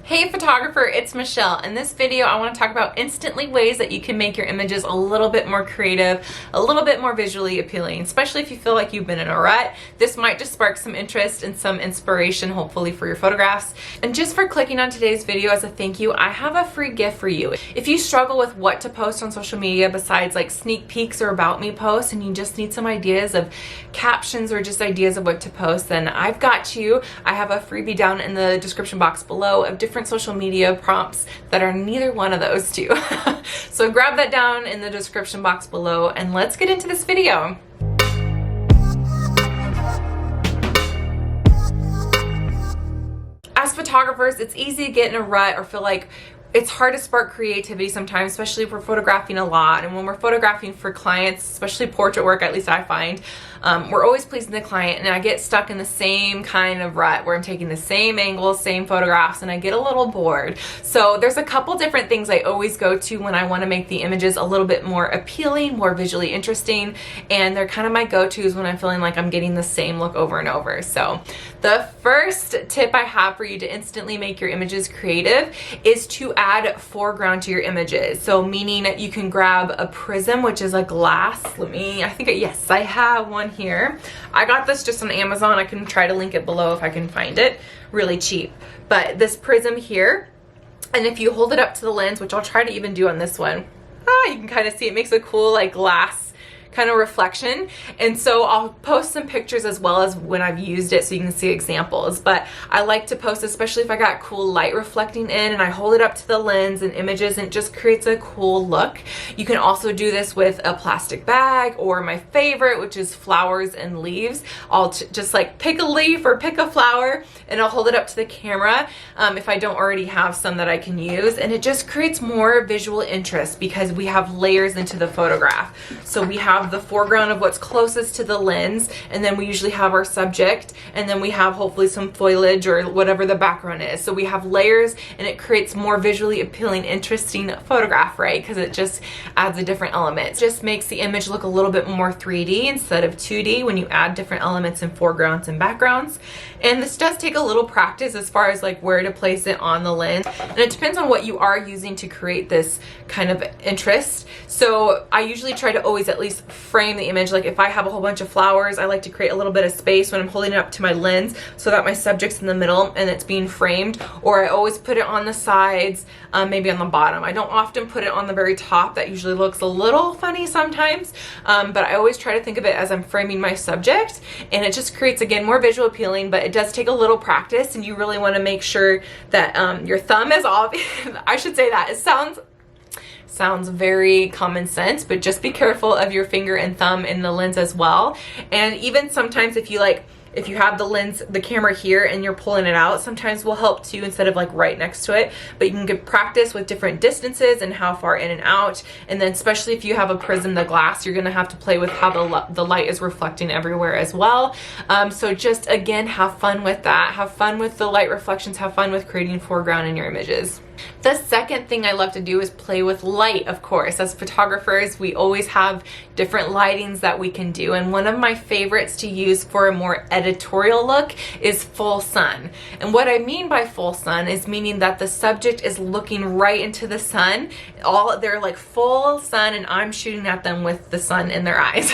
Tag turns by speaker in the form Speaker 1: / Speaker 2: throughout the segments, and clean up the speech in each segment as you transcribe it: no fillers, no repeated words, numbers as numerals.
Speaker 1: Hey photographer, it's Michelle. In this video, I want to talk about instantly ways that you can make your images a little bit more creative, a little bit more visually appealing, especially if you feel like you've been in a rut. This might just spark some interest and some inspiration, hopefully, for your photographs. And just for clicking on today's video as a thank you, I have a free gift for you. If you struggle with what to post on social media besides like sneak peeks or about me posts, and you just need some ideas of captions or just ideas of what to post, then I've got you. I have a freebie down in the description box below of different social media prompts that are neither one of those two. So grab that down in the description box below and let's get into this video. As photographers, it's easy to get in a rut or feel like it's hard to spark creativity sometimes, especially if we're photographing a lot. And when we're photographing for clients, especially portrait work, at least I find, we're always pleasing the client, and I get stuck in the same kind of rut where I'm taking the same angles, same photographs, and I get a little bored. So there's a couple different things I always go to when I want to make the images a little bit more appealing, more visually interesting, and they're kind of my go-tos when I'm feeling like I'm getting the same look over and over. So the first tip I have for you to instantly make your images creative is to add foreground to your images. So meaning you can grab a prism, which is a glass. Yes, I have one here. I got this just on Amazon. I can try to link it below if I can find it. Really cheap. But this prism here, and if you hold it up to the lens, which I'll try to even do on this one, you can kind of see it makes a cool like glass kind of reflection. And so I'll post some pictures as well as when I've used it so you can see examples. But I like to post, especially if I got cool light reflecting in and I hold it up to the lens and images, and it just creates a cool look. You can also do this with a plastic bag, or my favorite, which is flowers and leaves. I'll just like pick a leaf or pick a flower and I'll hold it up to the camera if I don't already have some that I can use. And it just creates more visual interest because we have layers into the photograph. So we have the foreground of what's closest to the lens, and then we usually have our subject, and then we have hopefully some foliage or whatever the background is. So we have layers, and it creates more visually appealing, interesting photograph, right? Because it just adds a different element. It just makes the image look a little bit more 3D instead of 2D when you add different elements in foregrounds and backgrounds. And this does take a little practice as far as like where to place it on the lens, and it depends on what you are using to create this kind of interest. So I usually try to always at least frame the image. Like if I have a whole bunch of flowers, I like to create a little bit of space when I'm holding it up to my lens so that my subject's in the middle and it's being framed. Or I always put it on the sides, maybe on the bottom. I don't often put it on the very top. That usually looks a little funny sometimes, but I always try to think of it as I'm framing my subject, and it just creates, again, more visual appealing. But it does take a little practice, and you really want to make sure that your thumb is off. I should say that. It sounds very common sense, but just be careful of your finger and thumb in the lens as well. And even sometimes if you have the lens, the camera here, and you're pulling it out, sometimes will help too, instead of like right next to it. But you can get practice with different distances and how far in and out. And then especially if you have a prism, the glass, you're gonna have to play with how the light is reflecting everywhere as well. So just again, have fun with that. Have fun with the light reflections. Have fun with creating foreground in your images. The second thing I love to do is play with light, of course. As photographers, we always have different lightings that we can do. And one of my favorites to use for a more editorial look is full sun. And what I mean by full sun is meaning that the subject is looking right into the sun. They're like full sun, and I'm shooting at them with the sun in their eyes.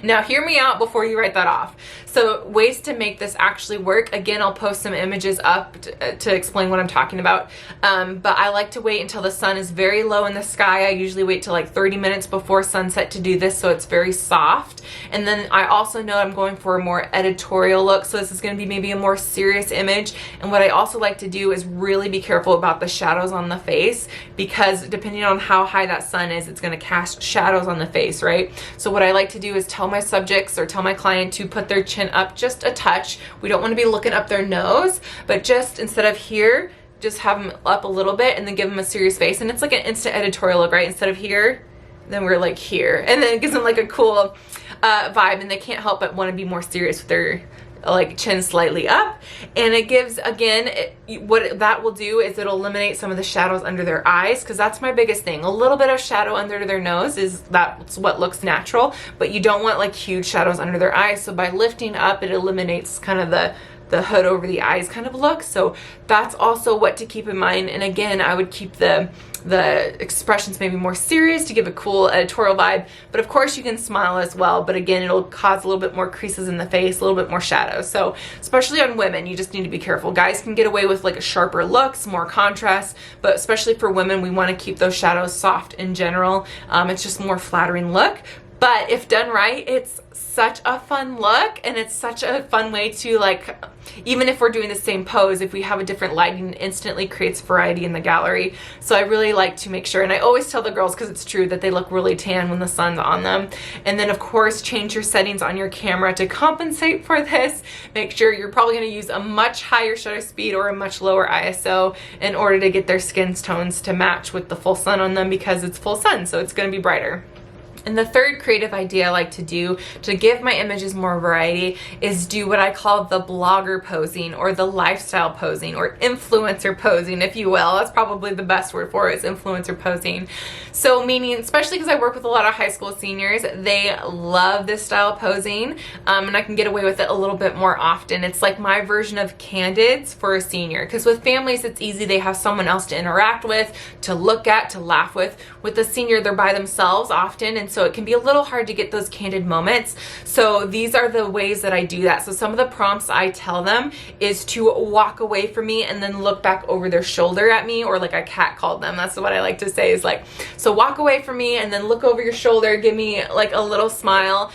Speaker 1: Now, hear me out before you write that off. So ways to make this actually work. Again, I'll post some images up to explain what I'm talking about. But I like to wait until the sun is very low in the sky. I usually wait till like 30 minutes before sunset to do this, so it's very soft. And then I also know I'm going for a more editorial look, so this is going to be maybe a more serious image. And what I also like to do is really be careful about the shadows on the face, because depending on how high that sun is, it's going to cast shadows on the face, right? So what I like to do is tell my subjects or tell my client to put their chin up just a touch. We don't want to be looking up their nose, but just instead of here, just have them up a little bit and then give them a serious face. And it's like an instant editorial look, right? Instead of here, then we're like here. And then it gives them like a cool vibe, and they can't help but want to be more serious with their like chin slightly up. And it gives, again, what that will do is it'll eliminate some of the shadows under their eyes, because that's my biggest thing. A little bit of shadow under their nose that's what looks natural, but you don't want like huge shadows under their eyes. So by lifting up, it eliminates kind of the hood over the eyes kind of look. So that's also what to keep in mind. And again, I would keep the expressions maybe more serious to give a cool editorial vibe, but of course you can smile as well, but again, it'll cause a little bit more creases in the face, a little bit more shadows. So especially on women, you just need to be careful. Guys can get away with like a sharper looks, more contrast, but especially for women, we want to keep those shadows soft in general. It's just more flattering look. But if done right, it's such a fun look, and it's such a fun way to, like, even if we're doing the same pose, if we have a different lighting, it instantly creates variety in the gallery. So I really like to make sure, and I always tell the girls, because it's true, that they look really tan when the sun's on them. And then of course, change your settings on your camera to compensate for this. Make sure you're probably going to use a much higher shutter speed or a much lower ISO in order to get their skin tones to match with the full sun on them, because it's full sun, so it's going to be brighter. And the third creative idea I like to do to give my images more variety is do what I call the blogger posing, or the lifestyle posing, or influencer posing, if you will. That's probably the best word for it, is influencer posing. So meaning, especially because I work with a lot of high school seniors, they love this style of posing, and I can get away with it a little bit more often. It's like my version of candids for a senior, because with families it's easy, they have someone else to interact with, to look at, to laugh with. With the senior, they're by themselves often, and so it can be a little hard to get those candid moments. So these are the ways that I do that. So some of the prompts I tell them is to walk away from me and then look back over their shoulder at me, or like I cat called them. That's what I like to say, is like, so walk away from me and then look over your shoulder, give me like a little smile.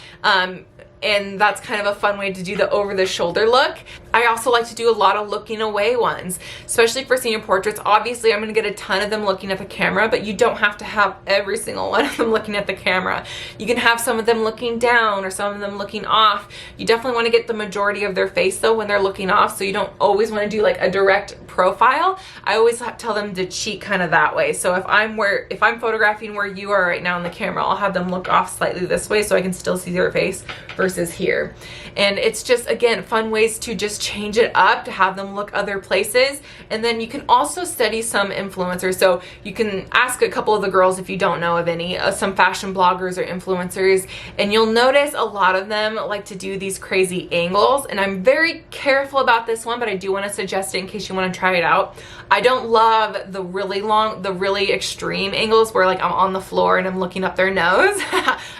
Speaker 1: And that's kind of a fun way to do the over the shoulder look. I also like to do a lot of looking away ones, especially for senior portraits. Obviously, I'm going to get a ton of them looking at the camera, but you don't have to have every single one of them looking at the camera. You can have some of them looking down or some of them looking off. You definitely want to get the majority of their face though when they're looking off, so you don't always want to do like a direct profile. I always tell them to cheat kind of that way. So if I'm photographing where you are right now on the camera, I'll have them look off slightly this way so I can still see their face versus here. And it's just, again, fun ways to just change it up, to have them look other places. And then you can also study some influencers. So you can ask a couple of the girls, if you don't know of any, some fashion bloggers or influencers, and you'll notice a lot of them like to do these crazy angles. And I'm very careful about this one, but I do want to suggest it in case you want to try it out. I don't love the really long, the really extreme angles where like I'm on the floor and I'm looking up their nose.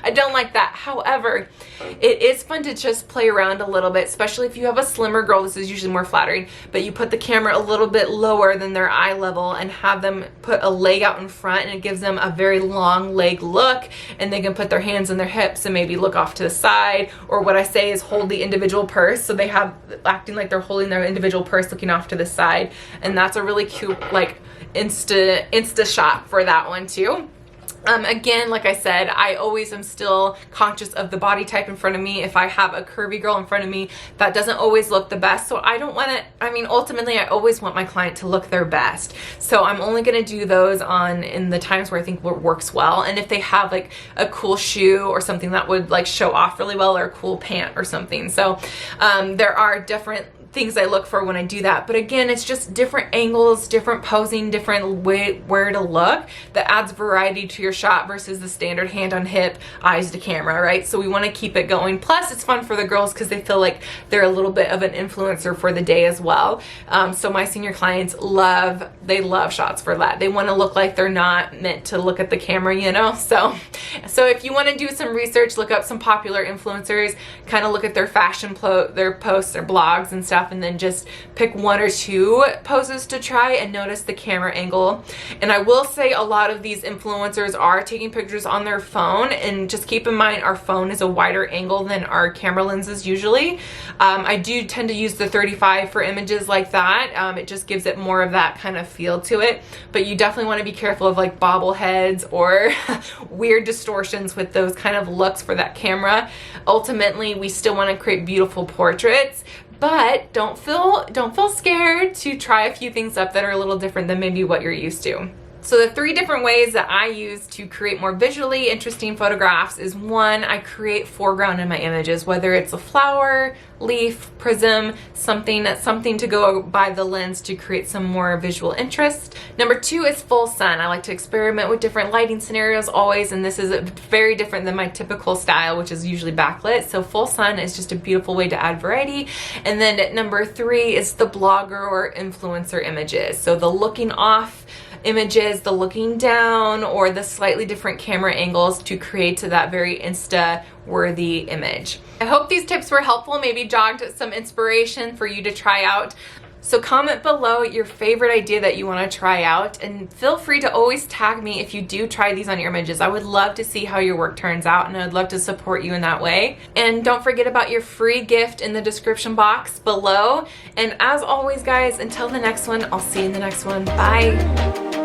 Speaker 1: I don't like that. However, it is fun to just play around a little bit, especially if you have a slimmer girl. This is usually more flattering, but you put the camera a little bit lower than their eye level and have them put a leg out in front, and it gives them a very long leg look, and they can put their hands on their hips and maybe look off to the side, or what I say is hold the individual purse, so they have acting like they're holding their individual purse looking off to the side. And that's a really cute like insta shot for that one too. Again, like I said, I always am still conscious of the body type in front of me. If I have a curvy girl in front of me, that doesn't always look the best. So I don't want to, I mean, ultimately I always want my client to look their best. So I'm only going to do those in the times where I think works well. And if they have like a cool shoe or something that would like show off really well, or a cool pant or something. So there are different things I look for when I do that. But again, it's just different angles, different posing, different where to look that adds variety to your shot versus the standard hand on hip, eyes to camera, right? So we want to keep it going. Plus it's fun for the girls because they feel like they're a little bit of an influencer for the day as well. So my senior clients love shots for that. They want to look like they're not meant to look at the camera, you know? So if you want to do some research, look up some popular influencers, kind of look at their fashion, their posts, their blogs and stuff, and then just pick one or two poses to try and notice the camera angle. And I will say a lot of these influencers are taking pictures on their phone, and just keep in mind our phone is a wider angle than our camera lenses usually. I do tend to use the 35 for images like that. It just gives it more of that kind of feel to it, but you definitely want to be careful of like bobbleheads or weird distortions with those kind of looks for that camera. Ultimately, we still want to create beautiful portraits, but don't feel scared to try a few things up that are a little different than maybe what you're used to. So the 3 different ways that I use to create more visually interesting photographs is 1, I create foreground in my images, whether it's a flower, leaf, prism, something to go by the lens to create some more visual interest. Number 2 is full sun. I like to experiment with different lighting scenarios always, and this is very different than my typical style, which is usually backlit. So full sun is just a beautiful way to add variety. And then number 3 is the blogger or influencer images. So the looking off images, the looking down, or the slightly different camera angles to create that very Insta worthy image. I hope these tips were helpful, maybe jogged some inspiration for you to try out. So comment below your favorite idea that you want to try out, and feel free to always tag me if you do try these on your images. I would love to see how your work turns out, and I would love to support you in that way. And don't forget about your free gift in the description box below. And as always guys, until the next one, I'll see you in the next one. Bye.